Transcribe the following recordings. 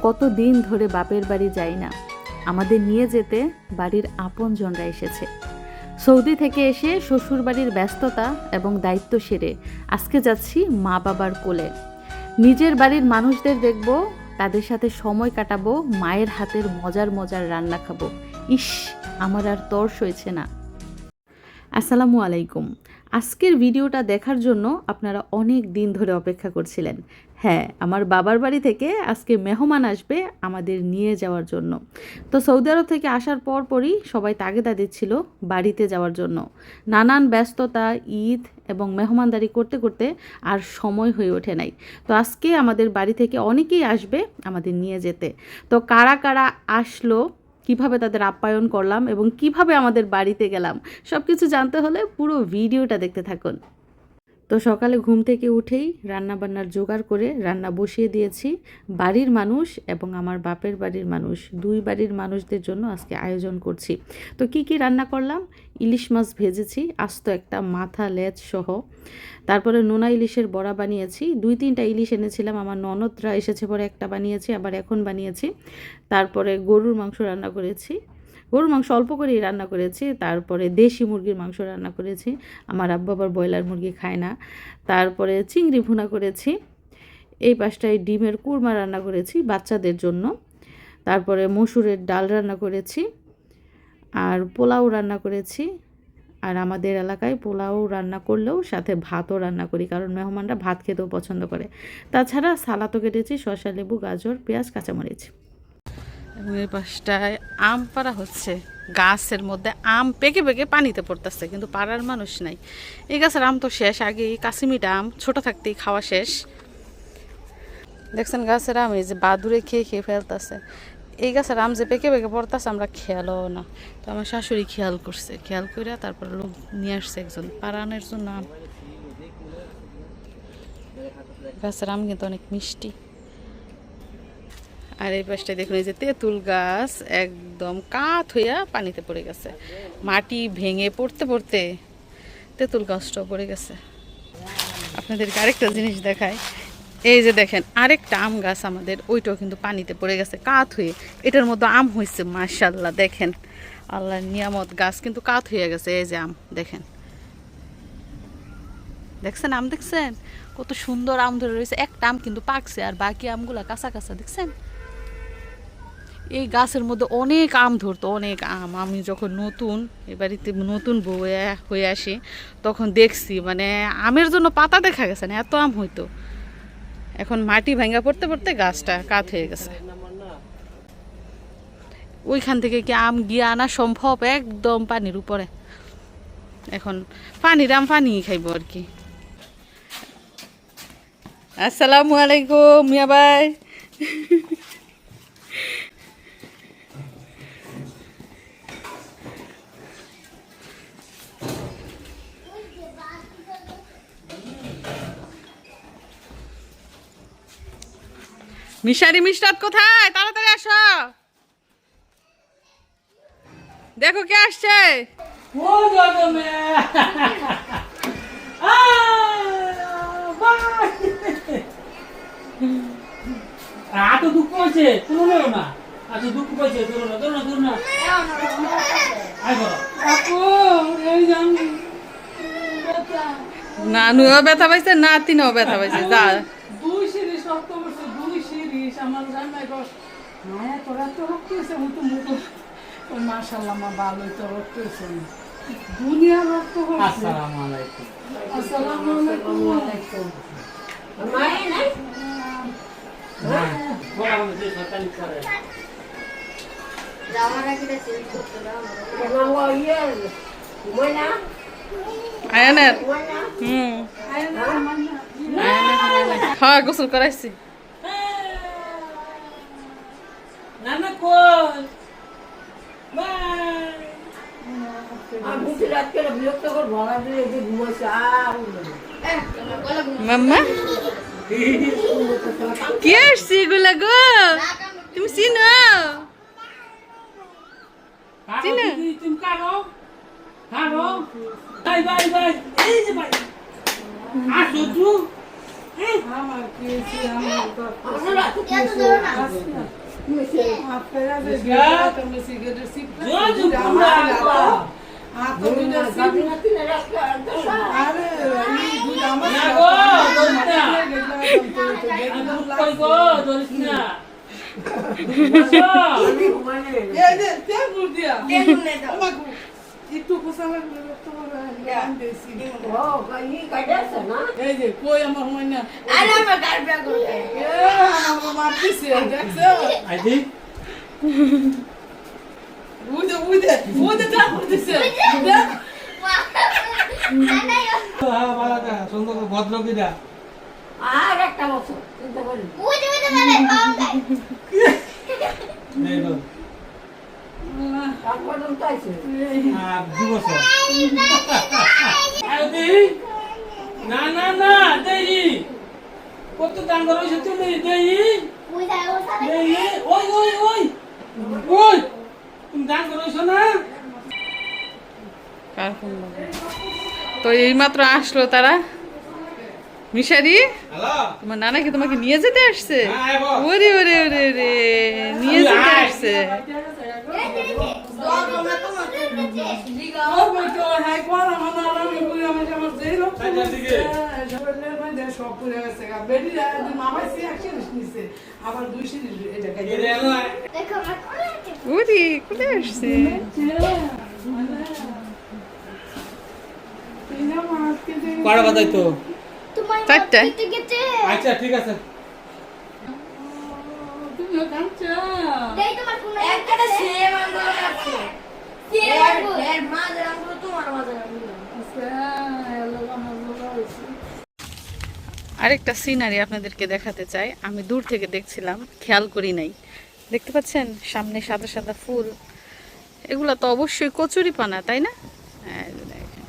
কতদিন ধরে বাপের বাড়ি যাই না। আমাদের নিয়ে যেতে বাড়ির আপনজনরা এসেছে। সৌদি থেকে এসে শ্বশুর বাড়ির ব্যস্ততা এবং দায়িত্ব সেরে আজকে যাচ্ছি মা বাবার কোলে। নিজের বাড়ির মানুষদের দেখব, তাদের সাথে সময় কাটাবো, মায়ের হাতের মজার মজার রান্না খাবো। ইস, আমার আর তর সইছে না। আসসালামু আলাইকুম। আজকের ভিডিওটা দেখার জন্য আপনারা অনেক দিন ধরে অপেক্ষা করছিলেন। হ্যাঁ, আমার বাবার বাড়ি থেকে আজকে মেহমান আসবে আমাদের নিয়ে যাওয়ার জন্য। তো সৌদি আরব থেকে আসার পরই সবাই তাগিদা দিচ্ছিল বাড়িতে যাওয়ার জন্য। নানান ব্যস্ততা, ঈদ এবং মেহমানদারি করতে করতে আর সময় হয়ে ওঠে নাই। তো আজকে আমাদের বাড়ি থেকে অনেকেই আসবে আমাদের নিয়ে যেতে। তো কারা কারা আসলো, কিভাবে তাদের আপ্যায়ন করলাম এবং কিভাবে আমাদের বাড়িতে গেলাম, সব কিছু জানতে হলে পুরো ভিডিওটা দেখতে থাকুন। তো সকালে ঘুম থেকে উঠেই রান্নাবান্নার জোগাড় করে রান্না বসিয়ে দিয়েছি। বাড়ির মানুষ এবং আমার বাপের বাড়ির মানুষ, দুই বাড়ির মানুষদের জন্য আজকে আয়োজন করছি। তো কি কি রান্না করলাম? ইলিশ মাছ ভেজেছি, আস্ত একটা মাথা লেজ সহ। তারপরে নোনা ইলিশের বড়া বানিয়েছি। 2-3টা ইলিশ এনেছিলাম, আমার ননদরা এসেছে পরে একটা বানিয়েছি, আবার এখন বানিয়েছি। তারপরে গরুর মাংস রান্না করেছি, গরুর মাংস অল্প করেই রান্না করেছি। তারপরে দেশি মুরগির মাংস রান্না করেছি, আমার আব্বা আবার ব্রয়লার মুরগি খায় না। তারপরে চিংড়ি ভুনা করেছি। এই পাশটায় ডিমের কুরমা রান্না করেছি বাচ্চাদের জন্য। তারপরে মসুরের ডাল রান্না করেছি, আর পোলাও রান্না করেছি। আর আমাদের এলাকায় পোলাও রান্না করলেও সাথে ভাতও রান্না করি, কারণ মেহমানরা ভাত খেতেও পছন্দ করে। তাছাড়া সালাদও কেটেছি, শসা, লেবু, গাজর, পেঁয়াজ, কাঁচামরিচ। এবং এই পাশটায় আম পাড়া হচ্ছে, গাছের মধ্যে আম পেকে পেকে পানিতে পড়তেছে, কিন্তু পাড়ার মানুষ নাই। এই গাছের আম তো শেষ, আগেই কাশ্মীরি আম ছোট থাকতেই খাওয়া শেষ। দেখছেন গাছের আম এই যে বাদুরে খেয়ে খেয়ে ফেলতেছে। এই গাছের আম যে পেকে পেকে পড়তেছে আমরা খেয়ালও না। তো আমার শাশুড়ি খেয়াল করছে, খেয়াল করে তারপরে লোক নিয়ে আসছে একজন পাড়ানোর জন্য আম। গাছের আম কিন্তু অনেক মিষ্টি। আর এই পাশটায় দেখুন, এই যে তেঁতুল গাছ একদম কাত হইয়া পানিতে পড়ে গেছে, মাটি ভেঙে পড়তে পড়তে তেঁতুল গাছটাও পড়ে গেছে। আপনাদেরকে আরেকটা জিনিস দেখায়, এই যে দেখেন আরেকটা আম গাছ আমাদের, ওইটাও কিন্তু পানিতে পড়ে গেছে কাত হয়ে। এটার মধ্যে আম হয়েছে মাশাআল্লাহ, দেখেন আল্লাহর নিয়ামত, গাছ কিন্তু কাত হয়ে গেছে। এই যে আম দেখেন, দেখছেন আম, দেখছেন কত সুন্দর আম ধরে রয়েছে। একটা আম কিন্তু পাকছে আর বাকি আমগুলা কাঁচা কাঁচা, দেখছেন। এই গাছের মধ্যে অনেক আম ধরতো, অনেক আম। আমি যখন নতুন এ বাড়িতে নতুন বউ হয়ে আসি তখন দেখছি, মানে আমের জন্য পাতা দেখা গেছে না, এত আম হইতো। এখন মাটি ভাঙা পড়তে পড়তে গাছটা কাত হয়ে গেছে। ওইখান থেকে কি আম গিয়ে আনা সম্ভব? একদম পানির উপরে। এখন পানির আম পানি খাইব আর কি। আসসালামু আলাইকুম মিয়া ভাই। মিশারি মিষ্টাত কোথায়? তাড়াতাড়ি আসো, দেখো কে আসছে। এত দুঃখ হয়েছে কোনো না, এত দুঃখ পাইছে দূর না নানুও ব্যথা পাইছে, নাতিনও ব্যথা পাইছে। যা দুই সিরিজ রক্ত পড়ছে, দুই সিরিজ আমার জানাই মায়া তোরা তো রক্ত হয়েছে মতো মতো। মাশাআল্লাহ মা ভালোই তো রক্ত হয়েছে, দুনিয়া রক্ত হয়েছে। আসসালামু আলাইকুম। আসসালামু আলাইকুম। মায়া নাই বড় আমাদের শয়তানি করে জামারা কি চেঞ্জ করতে দাও না ইয়ে ময়না আয়না। হ্যাঁ, গোসল করাইছি। নানা কই মাম্মা কি আসছি এগুলা গো? তুমি চিনো? তুমি কারো কারো ভাই ভাই ভাই এই যে ভাই আসো তুই আমার কি হয়েছে, আমার তো আপনারা যে তোমরা সিগারেটের সিপ আরে এই দুধ আমার একটু কোসামের এই যে কই আমার হয় না আমার মারতেছে দেখছো উদে যা করতেছে সুন্দর ভদ্র কিরা আর একটা বছর চিন্তা করি কাল পর্যন্ত আছে আর 2 বছর না না না দেই কত দাম করছ তুমি দেই দেই ওই ওই ওই ওই তুমি দাম করছ না কার ফোন বাজে? তো এইমাত্র আসলো তারা। মিশারি, হ্যালো তোমার নানা কি তোমাকে নিয়ে যেতে আসছে? হ্যাঁ, আইবো। ওরে ওরে ওরে ওরে, নিয়ে যেতে আসছে। আবার 2 সিরিজ এটা ওরে কোলে আসছে। কড়া বাজাই তো চারটা। আচ্ছা ঠিক আছে তুমিও কাঁদছো? আরেকটা সিনারি আপনাদেরকে দেখাতে চাই। আমি দূর থেকে দেখছিলাম, খেয়াল করি নাই। দেখতে পাচ্ছেন সামনে সাদা সাদা ফুল, এগুলা তো অবশ্যই কচুরি পানা, তাই না? হ্যাঁ, এই যে দেখেন,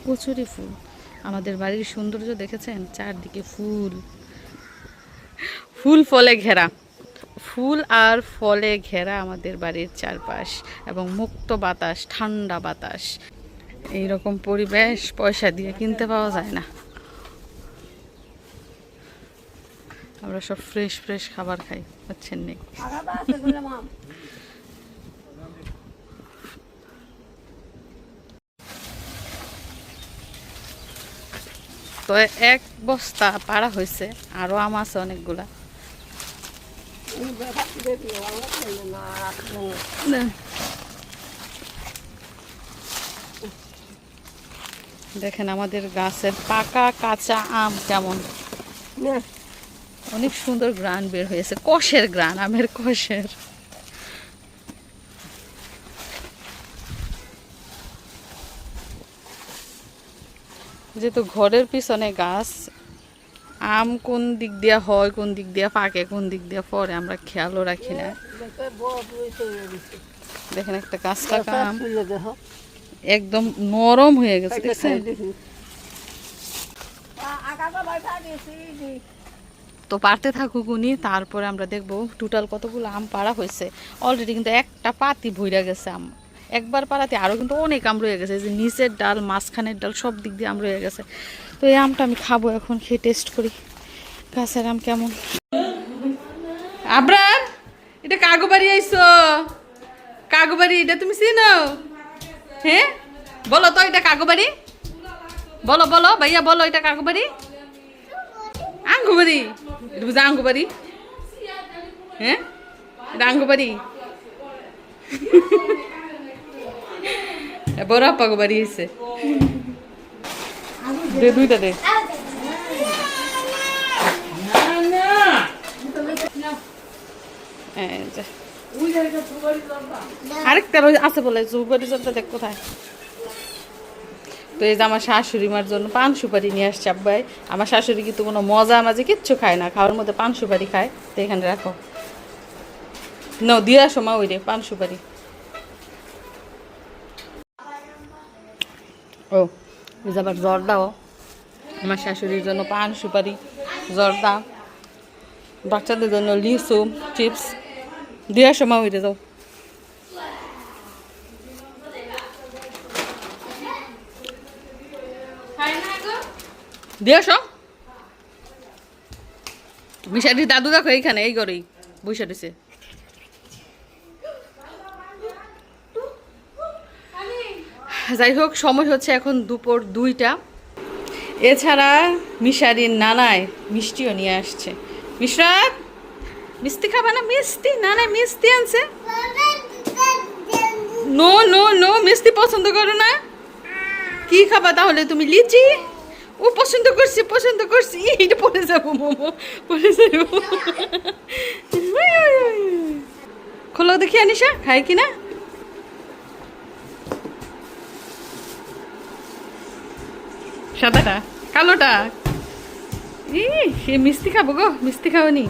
কচুরি ফুল। আমাদের বাড়ির সৌন্দর্য দেখেছেন, চারদিকে ফুল, ফুল ফলে ঘেরা, ফুল আর ফলে ঘেরা আমাদের বাড়ির চারপাশ, এবং মুক্ত বাতাস, ঠান্ডা বাতাস। এইরকম পরিবেশ পয়সা দিয়ে কিনতে পাওয়া যায় না। আমরা সব ফ্রেশ ফ্রেশ খাবার খাই, বুঝছেন নি? তো 1 বস্তা পাড়া হয়েছে, আরো আম আছে অনেকগুলা। দেখেন আমাদের গাছের পাকা কাঁচা আম কেমন, অনেক সুন্দর গ্রান বের হয়েছে, কষের গ্রান, আমের কষের। যেহেতু ঘরের পিছনে গাছ, আম কোন দিক দিয়া হয়, কোন দিক দিয়া পাকে, কোন দিক দিয়া পরে আমরা খেয়ালও রাখি না। দেখেন একটা গাছ কাটা আম একদম নরম হয়ে গেছে, দেখছেন? তো পারতে থাকুক উনি, তারপরে আমরা দেখবো টোটাল কতগুলো আম পাড়া হয়েছে। অলরেডি কিন্তু একটা পাতি ভইরা গেছে আম, একবার পাড়াতে আরও কিন্তু অনেক আম রয়ে গেছে, যে নিচের ডাল, মাঝখানের ডাল, সব দিক দিয়ে আম রয়ে গেছে। তো এই আমটা আমি খাবো এখন, খেয়ে টেস্ট করি গাছের আম কেমন। আবরার, এটা কাগো বাড়ি আইসো? কাগো বাড়ি এটা তুমি চিনো? হ্যাঁ বলো তো, এটা কাগো বাড়ি? বলো বলো ভাইয়া, বলো এটা কাগো বাড়ি? আঙ্গু বাড়ি? এটা বুঝা আঙ্গু বাড়ি? হ্যাঁ, এটা আঙ্গু বাড়ি? বড় আপাগো বাড়ি হয়েছে। দে দুইটা দে। আরেকটা আছে বলে, সুপারি জলটা দেখ কোথায়। তো এই যে আমার শাশুড়ি মার জন্য পান সুপারি নিয়ে আসছে আব্বাই। আমার শাশুড়ি কিন্তু কোনো মজা মাঝে কিচ্ছু খায় না, খাওয়ার মধ্যে পান সুপারি খায়। তো এখানে রাখো, ন দিয়ে আসো মা, ওই রে পান সুপারি। ও এই যে আবার জর্দাও, আমার শাশুড়ির জন্য পান সুপারি, জর্দা, বাচ্চাদের জন্য লিচু, চিপস। দিয়ে আসো মা, ওই রে যাও। দিয়ে আসো। মিশারির দাদু দেখো এইখানে এই ঘরেই বসে রয়েছে। যাই হোক, সময় হচ্ছে এখন দুপুর 2টা। এছাড়া মিশারির নানায় মিষ্টিও নিয়ে আসছে। মিশরাত, মিষ্টি খাবে না? মিষ্টি নানায় মিষ্টি আনছে। নো নো নো, মিষ্টি পছন্দ করো না? কি খাবা তাহলে তুমি? লিচি? ও পছন্দ করছি। এইটা পড়ে যাবো, মোমো পড়ে যাবো। খোলো দেখি আনিশা, খাই কিনা। সাদাটা, কালোটা। সে মিষ্টি খাবো গো, মিষ্টি খাওনি?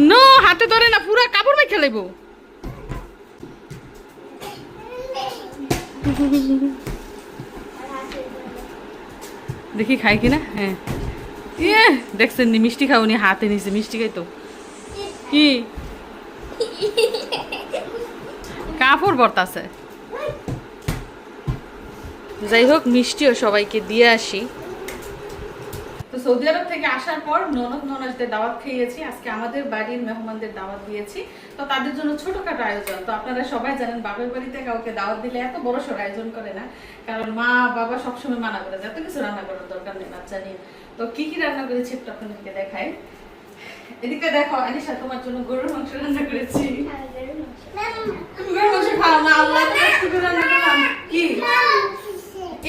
নো, হাতে ধরে না, পুরা কাপড় মেখে খেলাইবো। দেখি খাই কিনা। হ্যাঁ, ইয়ে দেখছেন নি, মিষ্টি খাওনি, হাতে নিছে মিষ্টি খাইতো। কি কাপড় বর্তাছে। যাই হোক, মিষ্টিও সবাইকে দিয়ে আসি। তো সৌদি আরব থেকে আসার পর ননদ ননদদের দাওয়াত খাইয়েছি। আজকে আমাদের বাড়ির মেহমানদের দাওয়াত দিয়েছি। তো তাদের জন্য ছোটখাটো আয়োজন। তো আপনারা সবাই জানেন, বাপের বাড়িতে কাউকে দাওয়াত দিলে এত বড় সড় আয়োজন করে না, কারণ মা বাবা সবসময় মানা করে এত কিছু রান্না করার দরকার নেই বাচ্চা নিয়ে। তো কি কি রান্না করেছি একটু আপনাদেরকে দেখাই। এদিকে দেখো, আনিশা তোমার জন্য গরুর মাংস রান্না করেছি। তুমি গরুর মাংস খাও না? আল্লাহ, তুমি রান্না করলাম কি?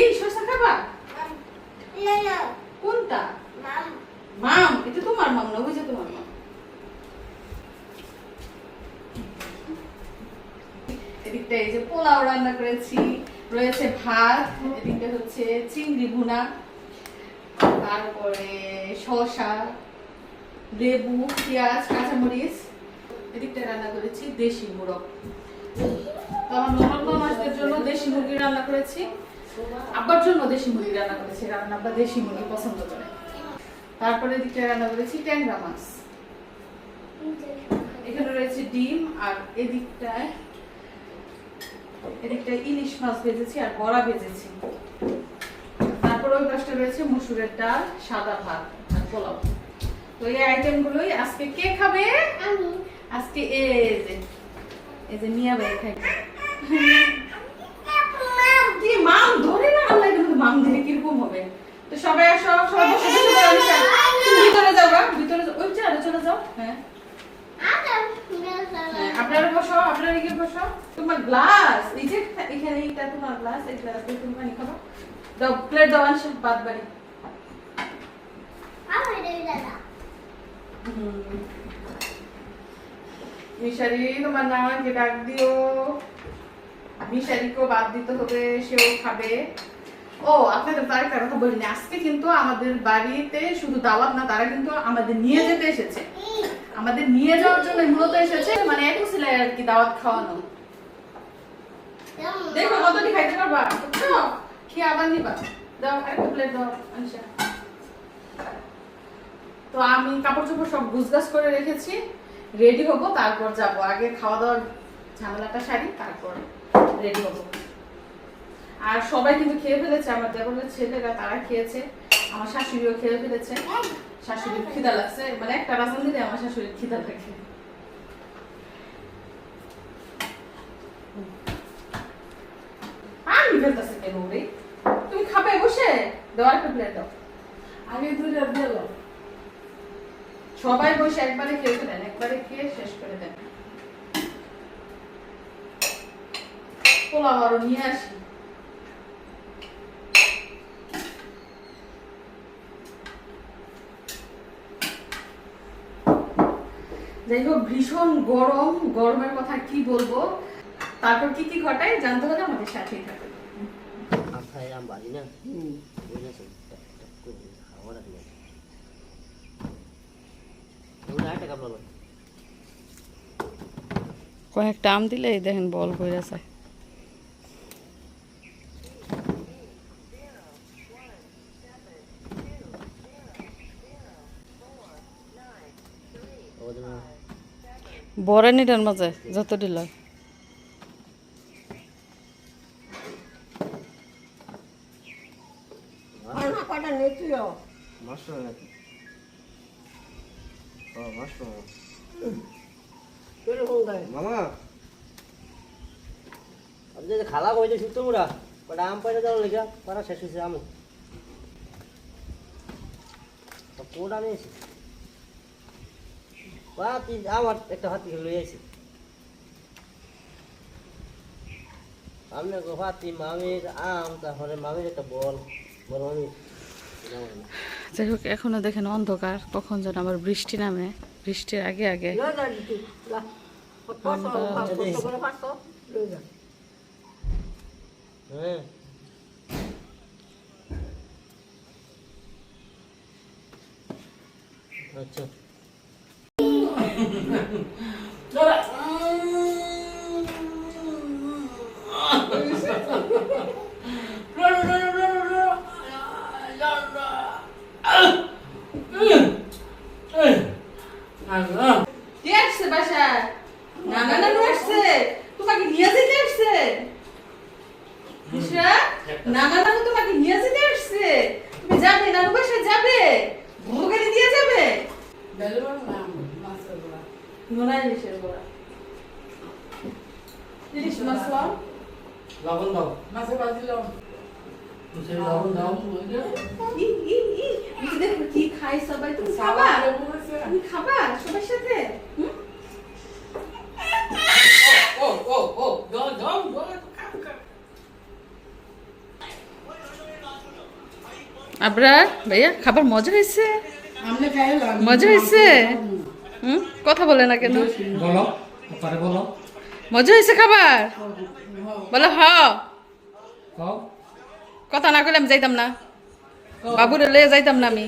এই শসা খাবা? কোনটা? মাম, এটা তোমার মাম না, বুঝে তোমার মাম। এদিকটা এই যে পোলাও রান্না করেছি, রয়েছে ভাত, এদিকটা হচ্ছে চিংড়ি ভুনা, তারপরে শসা, লেবু, পেঁয়াজ, কাঁচামরিচ। এদিকটা রান্না করেছি দেশি মোরগ। তো আমার ননদ মাসদের জন্য দেশি মুরগি রান্না করেছি, আব্বার জন্য দেশি মুরগি রান্না করেছি, কারণ আব্বা দেশি মুরগি পছন্দ করে। তারপরে এদিকটা রান্না করেছি ট্যাংরা মাছ। এখানে রয়েছে ডিম, আর এদিকটায় ইলিশ মাছ ভেজেছি আর বড়া ভেজেছি। তারপর ওই পাশটা রয়েছে মসুরের ডাল, সাদা ভাত আর পোলাও। তো এই আইটেমগুলোই আজকে কে খাবে? আজকে এই যে মিয়া ভাই খাবে। কি মাম ধরে না? আল্লাহ, কিন্তু মাম ধরে কিরকম হবে? তো সবাই আসো, সবাই বসে বসে পড়ো। তুমি ভিতরে যাও, ভিতরে যাও, ওই চেয়ারে চলে যাও। হ্যাঁ, আপনারা বসো, আপনারা এগিয়ে বসো। তোমার গ্লাস এই যে এখানে, এইটা তোমার গ্লাস, এই গ্লাস দিয়ে তুমি পানি খাবা। দাও, প্লেট দাও, আনসে বাদ বাড়ি। মিশারি, তোমার নানাকে ডাক দিও। মিশারিকেও বাদ দিতে হবে, সেও খাবে। ও, আপনাদের তো আরেকটা কথা বলিনি, আজকে কিন্তু আমাদের বাড়িতে শুধু দাওয়াত না, তারা কিন্তু আমাদের নিয়ে যেতে এসেছে। আমাদের নিয়ে যাওয়ার জন্য মূলত এসেছে, মানে এক ছিল আর কি, দাওয়াত খাওয়ানো। দেখো কতটি খাইতে পারবা, বুঝছো? খেয়ে আবার নিবা। দাও, আরেকটা প্লেট দাও আনিশা। তো আমি কাপড় চোপড় সব গুছগাছ করে রেখেছি, রেডি হবো, তারপর যাবো। আগে খাওয়া দাওয়ার ঝামেলাটা সারি, তারপর রেডি হবো। আর সবাই কিন্তু খেয়ে ফেলেছে, আমার দেবরের ছেলেরা তারা খেয়েছে, আমার শাশুড়িও খেয়ে ফেলেছে। শাশুড়ির খিদা লাগছে, মানে একটা রাজন দিলে আমার শাশুড়ির খিদা লাগে। আমি ফেলতেছে কেন রে? তুমি খাবে বসে? দেওয়ার একটা প্লেট দাও। আগে দুইটা দিল। সবাই বসে একবারে খেয়ে ফেলেন, একবারে খেয়ে শেষ করে দেন। পোলাও আরো নিয়ে আসি। যাই হোক, ভীষণ গরম, গরমের কথা কি বলবো। তারপর কি কি ঘটায় জানতে হলে আমাদের সাথেই থাকবে। কয়েকটা আম দিলে এই দেখেন বল হয়ে আছে। বড় নিটার মাঝে যত দিল কটা নেই তুইও? 500 তোর ফোন দেয় মামা আমি যে খালা কইতে শুতো মুরা বড় আম পাইরা দাও লাগা পারা শেষ হইছে আম তো কোড আমি এসে বাতি আমার একটা হাতি লই আইছি আমনে গো হাতি মামির আম তারপরে মামির একটা বল বল আমি যাই হোক এখনো দেখেন অন্ধকার, কখন যেন আবার বৃষ্টি নামে, বৃষ্টির আগে আগে লয়ে যা দিতি লা 500 করে 500 লয়ে যা হ্যাঁ আচ্ছা কে আসছে বাসায়? নানা নানু আসছে, তোমাকে নিয়ে যেতে আসছে। মিশরা, নানা নানু তোমাকে নিয়ে যেতে আসছে। তুমি যাবে, নানু বাসায় যাবে, ভোগালি দিয়ে যাবে। নোনা ইলিশের গোড়া। ইলিশ মাছ লাও। লবণ দাও মাছের ভাজি লাও। মুসের লবণ দাও ই, ই, ই, এই যে দেখো কি খাই সবাই, তুমি খাবা? তুমি খাবা সবার সাথে? হুম? ও দাও দাও আবরার ভাইয়া খাবার মজা হয়েছে? আমনে খাইলাম। মজা হয়েছে? কথা বলে না কেন? বলো পারে বলো মজা হয়েছে খাবার? বলো হ। কও কথা না করলে আমি যাইতাম না, বাবুরে লয়ে যাইতাম না আমি।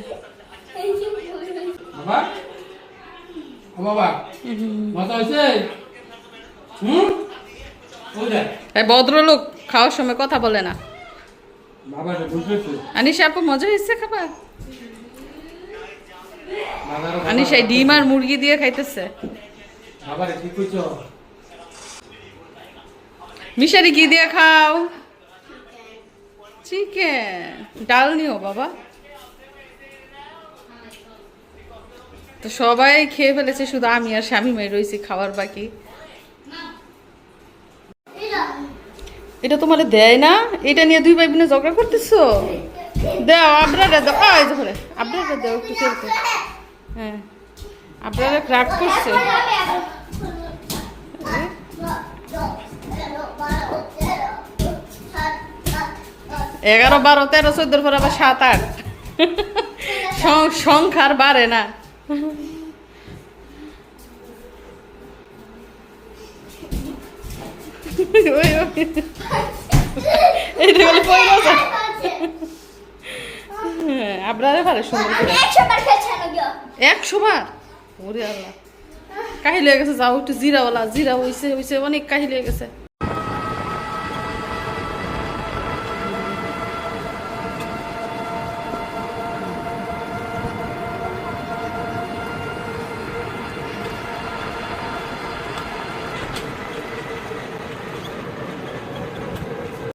বাবা ও বাবা মজা হইছে ওই দেখ এই ভদ্রলোক খাওয়ার সময় কথা বলে না। বাবা এটা বুঝেছে আনিশা আপু মজা হয়েছে খাবার? বাবার আনিশা এই ডিম আর মুরগি দিয়ে খাইতেছে। বাবার কি কইছো মিশারি কি দিয়ে খাও? চিকেন। ডাল নিও বাবা। তো সবাই খেয়ে ফেলেছে, শুধু আমি আর স্বামী মেয়ে রয়েছি খাওয়ার বাকি। এটা তোমার দেয় না? এটা নিয়ে দুই ভাই বোনে ঝগড়া করতেছো? দাও আবরারে দাও, এই যে করে আবরারে দাও একটু খেলতে। হ্যাঁ আবরারে রাগ করছে। 11, 12, 13, 14 পর আবার 7, 8 সংখ্যার বাড়ে না। এইটা বলে পয়লা যায়। আপনারা পারে সুন্দর করে 100 বার। ওরে আল্লাহ, কাহিল হয়ে গেছে। যাও একটু জিরাওয়ালা, জিরা হইছে অনেক কাহিল হয়ে গেছে।